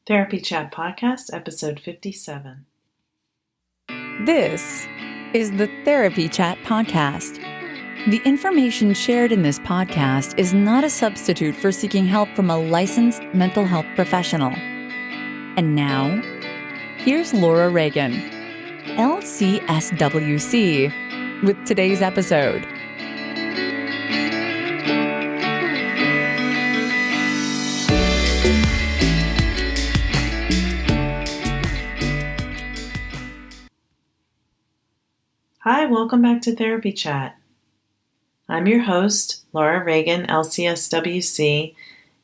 Therapy Chat Podcast, episode 57. This is the Therapy Chat Podcast. The information shared in this podcast is not a substitute for seeking help from a licensed mental health professional. And now, here's Laura Reagan, LCSWC, with today's episode. Hi, welcome back to Therapy Chat. I'm your host, Laura Reagan, LCSWC,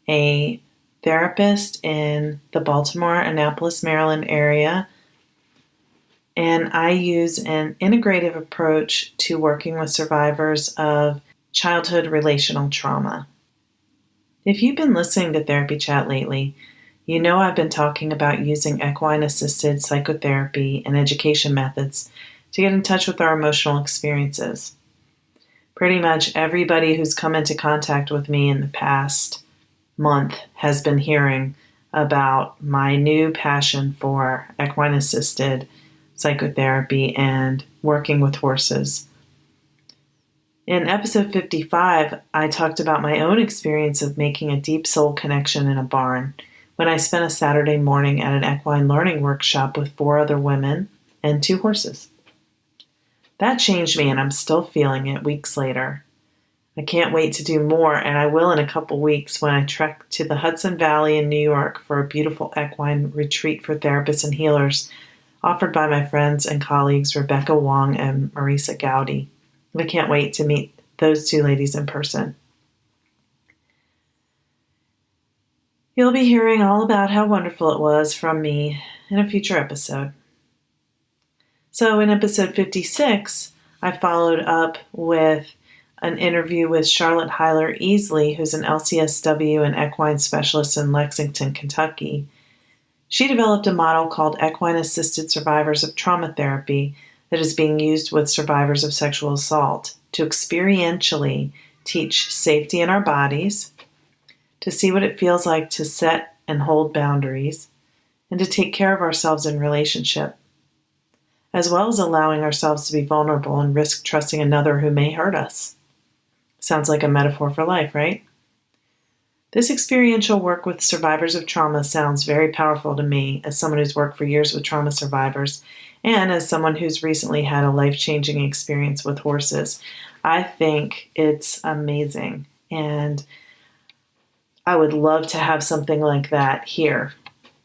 a therapist in the Baltimore, Annapolis, Maryland area, and I use an integrative approach to working with survivors of childhood relational trauma. If you've been listening to Therapy Chat lately, you know I've been talking about using equine-assisted psychotherapy and education methods to get in touch with our emotional experiences. Pretty much everybody who's come into contact with me in the past month has been hearing about my new passion for equine-assisted psychotherapy and working with horses. In episode 55, I talked about my own experience of making a deep soul connection in a barn when I spent a Saturday morning at an equine learning workshop with 4 other women and 2 horses. That changed me, and I'm still feeling it weeks later. I can't wait to do more, and I will in a couple weeks when I trek to the Hudson Valley in New York for a beautiful equine retreat for therapists and healers offered by my friends and colleagues Rebecca Wong and Marisa Goudy. I can't wait to meet those 2 ladies in person. You'll be hearing all about how wonderful it was from me in a future episode. So in episode 56, I followed up with an interview with Charlotte Hiler Easley, who's an LCSW and Equine Specialist in Lexington, Kentucky. She developed a model called Equine-Assisted Survivors of Trauma Therapy that is being used with survivors of sexual assault to experientially teach safety in our bodies, to see what it feels like to set and hold boundaries, and to take care of ourselves in relationship, as well as allowing ourselves to be vulnerable and risk trusting another who may hurt us. Sounds like a metaphor for life, right? This experiential work with survivors of trauma sounds very powerful to me as someone who's worked for years with trauma survivors and as someone who's recently had a life-changing experience with horses. I think it's amazing, and I would love to have something like that here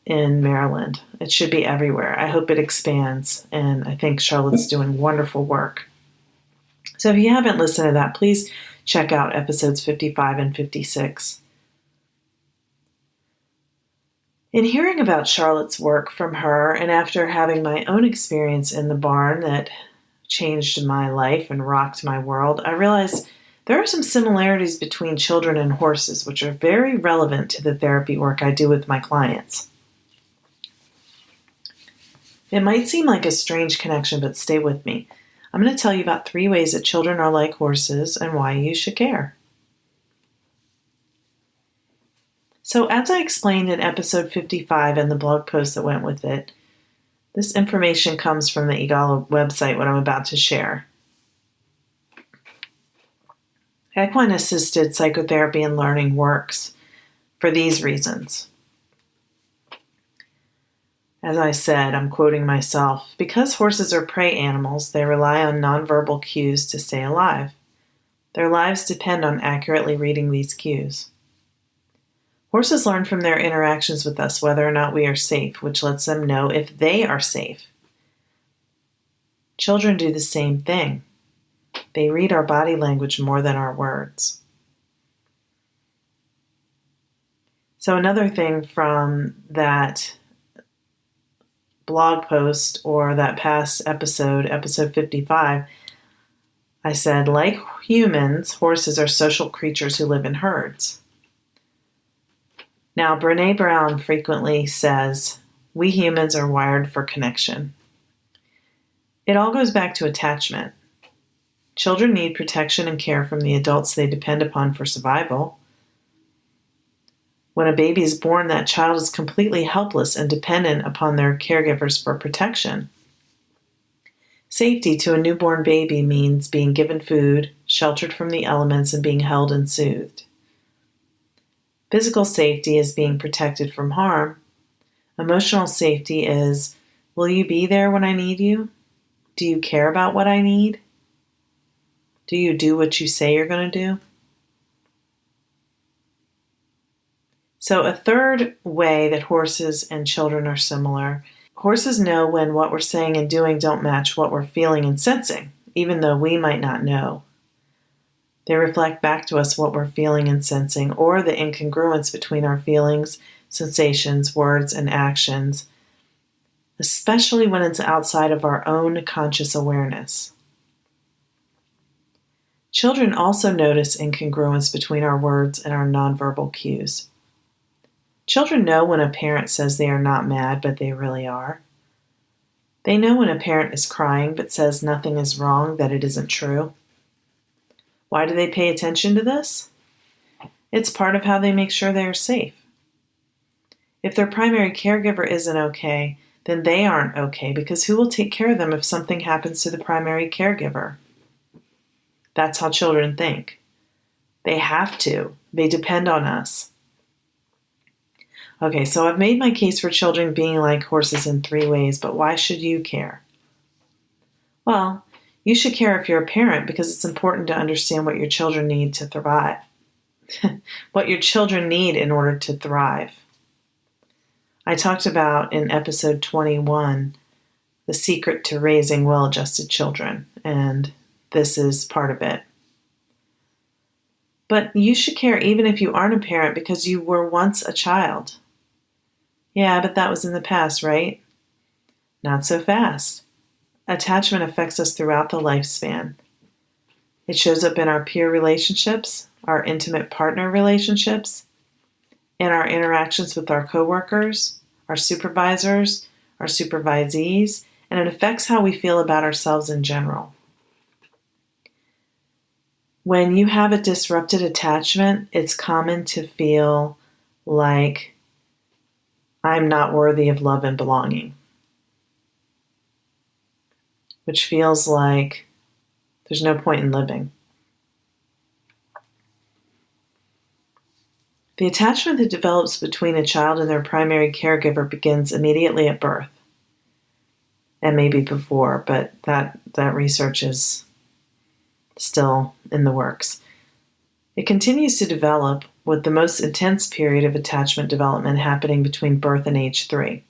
in Maryland. It should be everywhere. I hope it expands, and I think Charlotte's doing wonderful work. So if you haven't listened to that, please check out episodes 55 and 56. In hearing about Charlotte's work from her, and after having my own experience in the barn that changed my life and rocked my world, I realized there are some similarities between children and horses, which are very relevant to the therapy work I do with my clients. It might seem like a strange connection, but stay with me. I'm going to tell you about 3 ways that children are like horses and why you should care. So as I explained in episode 55 and the blog post that went with it, this information comes from the EGALA website, what I'm about to share. Equine-assisted psychotherapy and learning works for these reasons. As I said, I'm quoting myself, because horses are prey animals, they rely on nonverbal cues to stay alive. Their lives depend on accurately reading these cues. Horses learn from their interactions with us whether or not we are safe, which lets them know if they are safe. Children do the same thing. They read our body language more than our words. So another thing from that blog post or that past episode, episode 55, I said, like humans, horses are social creatures who live in herds. Now, Brené Brown frequently says, we humans are wired for connection. It all goes back to attachment. Children need protection and care from the adults they depend upon for survival. When a baby is born, that child is completely helpless and dependent upon their caregivers for protection. Safety to a newborn baby means being given food, sheltered from the elements, and being held and soothed. Physical safety is being protected from harm. Emotional safety is, will you be there when I need you? Do you care about what I need? Do you do what you say you're going to do? So a third way that horses and children are similar, horses know when what we're saying and doing don't match what we're feeling and sensing, even though we might not know. They reflect back to us what we're feeling and sensing, or the incongruence between our feelings, sensations, words, and actions, especially when it's outside of our own conscious awareness. Children also notice incongruence between our words and our nonverbal cues. Children know when a parent says they are not mad, but they really are. They know when a parent is crying, but says nothing is wrong, that it isn't true. Why do they pay attention to this? It's part of how they make sure they are safe. If their primary caregiver isn't okay, then they aren't okay, because who will take care of them if something happens to the primary caregiver? That's how children think. They have to. They depend on us. Okay, so I've made my case for children being like horses in 3 ways, but why should you care? Well, you should care if you're a parent, because it's important to understand what your children need to thrive. What your children need in order to thrive. I talked about in episode 21 the secret to raising well-adjusted children, and this is part of it. But you should care even if you aren't a parent, because you were once a child. Yeah, but that was in the past, right? Not so fast. Attachment affects us throughout the lifespan. It shows up in our peer relationships, our intimate partner relationships, in our interactions with our coworkers, our supervisors, our supervisees, and it affects how we feel about ourselves in general. When you have a disrupted attachment, it's common to feel like I'm not worthy of love and belonging, which feels like there's no point in living. The attachment that develops between a child and their primary caregiver begins immediately at birth, and maybe before, but that research is still in the works. It continues to develop, with the most intense period of attachment development happening between birth and age 3.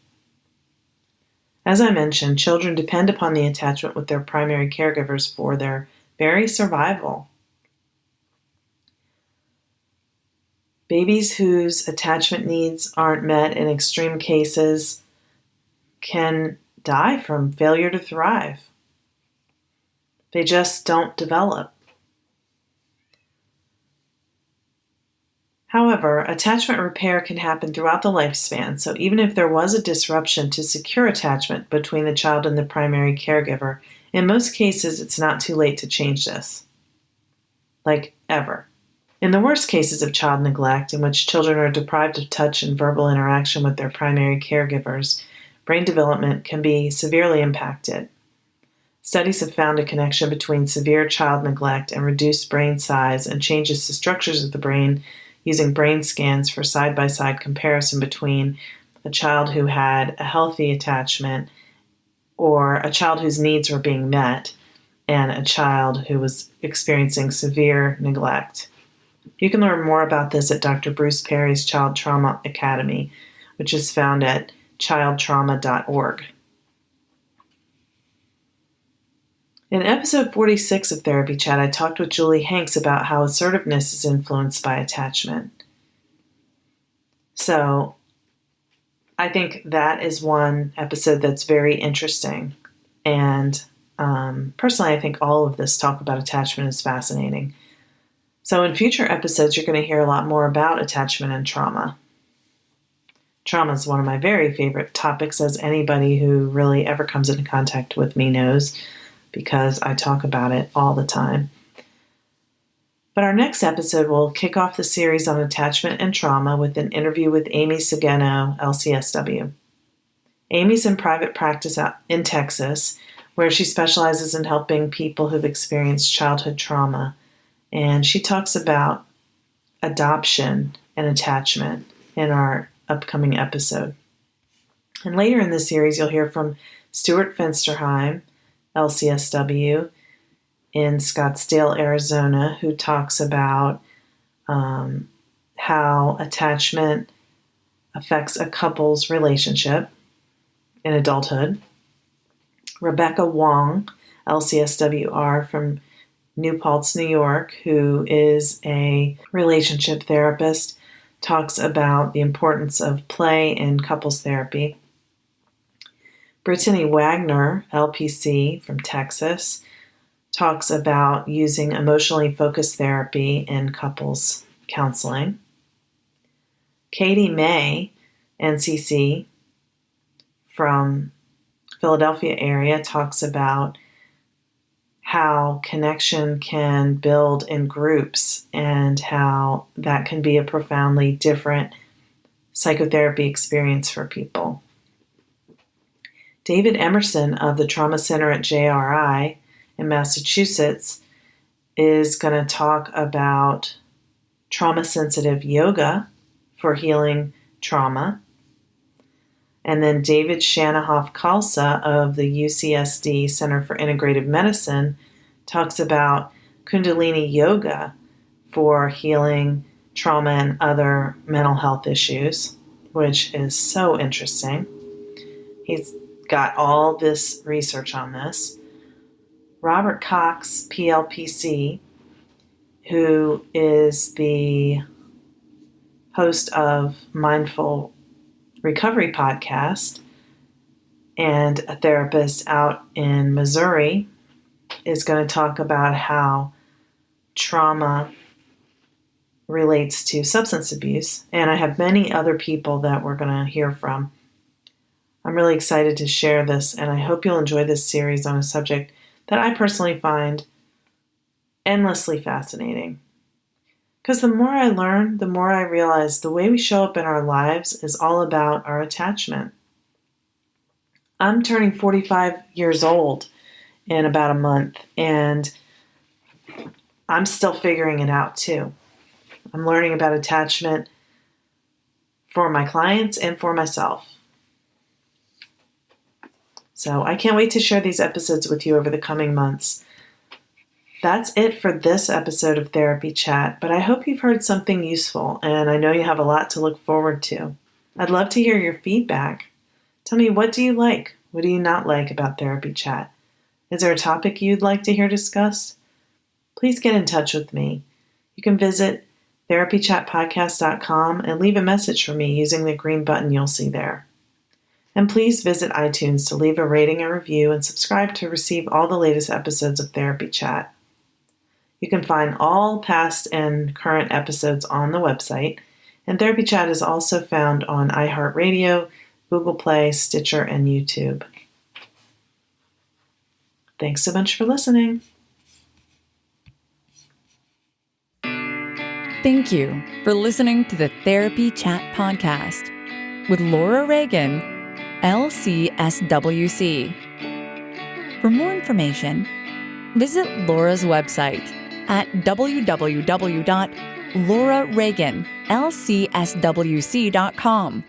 As I mentioned, children depend upon the attachment with their primary caregivers for their very survival. Babies whose attachment needs aren't met in extreme cases can die from failure to thrive. They just don't develop. However, attachment repair can happen throughout the lifespan, so even if there was a disruption to secure attachment between the child and the primary caregiver, in most cases it's not too late to change this. Like, ever. In the worst cases of child neglect, in which children are deprived of touch and verbal interaction with their primary caregivers, brain development can be severely impacted. Studies have found a connection between severe child neglect and reduced brain size and changes to structures of the brain using brain scans for side-by-side comparison between a child who had a healthy attachment or a child whose needs were being met and a child who was experiencing severe neglect. You can learn more about this at Dr. Bruce Perry's Child Trauma Academy, which is found at childtrauma.org. In episode 46 of Therapy Chat, I talked with Julie Hanks about how assertiveness is influenced by attachment. So I think that is one episode that's very interesting. And personally, I think all of this talk about attachment is fascinating. So in future episodes, you're going to hear a lot more about attachment and trauma. Trauma is one of my very favorite topics, as anybody who really ever comes into contact with me knows, because I talk about it all the time. But our next episode will kick off the series on attachment and trauma with an interview with Amy Segeno, LCSW. Amy's in private practice out in Texas, where she specializes in helping people who've experienced childhood trauma. And she talks about adoption and attachment in our upcoming episode. And later in this series, you'll hear from Stuart Fensterheim, LCSW, in Scottsdale, Arizona, who talks about how attachment affects a couple's relationship in adulthood. Rebecca Wong, LCSWR, from New Paltz, New York, who is a relationship therapist, talks about the importance of play in couples therapy. Brittany Wagner, LPC, from Texas, talks about using emotionally focused therapy in couples counseling. Katie May, NCC, from Philadelphia area, talks about how connection can build in groups and how that can be a profoundly different psychotherapy experience for people. David Emerson of the Trauma Center at JRI in Massachusetts is going to talk about trauma-sensitive yoga for healing trauma. And then David Shanahoff-Khalsa of the UCSD Center for Integrative Medicine talks about Kundalini Yoga for healing trauma and other mental health issues, which is so interesting. He's got all this research on this. Robert Cox, PLPC, who is the host of Mindful Recovery podcast and a therapist out in Missouri, is going to talk about how trauma relates to substance abuse. And I have many other people that we're going to hear from. I'm really excited to share this, and I hope you'll enjoy this series on a subject that I personally find endlessly fascinating. Because the more I learn, the more I realize the way we show up in our lives is all about our attachment. I'm turning 45 years old in about a month, and I'm still figuring it out too. I'm learning about attachment for my clients and for myself. So I can't wait to share these episodes with you over the coming months. That's it for this episode of Therapy Chat, but I hope you've heard something useful, and I know you have a lot to look forward to. I'd love to hear your feedback. Tell me, what do you like? What do you not like about Therapy Chat? Is there a topic you'd like to hear discussed? Please get in touch with me. You can visit therapychatpodcast.com and leave a message for me using the green button you'll see there. And please visit iTunes to leave a rating and review and subscribe to receive all the latest episodes of Therapy Chat. You can find all past and current episodes on the website, and Therapy Chat is also found on iHeartRadio, Google Play, Stitcher, and YouTube. Thanks so much for listening. Thank you for listening to the Therapy Chat podcast with Laura Reagan, LCSWC. For more information, visit Laura's website at www.laurareaganlcswc.com.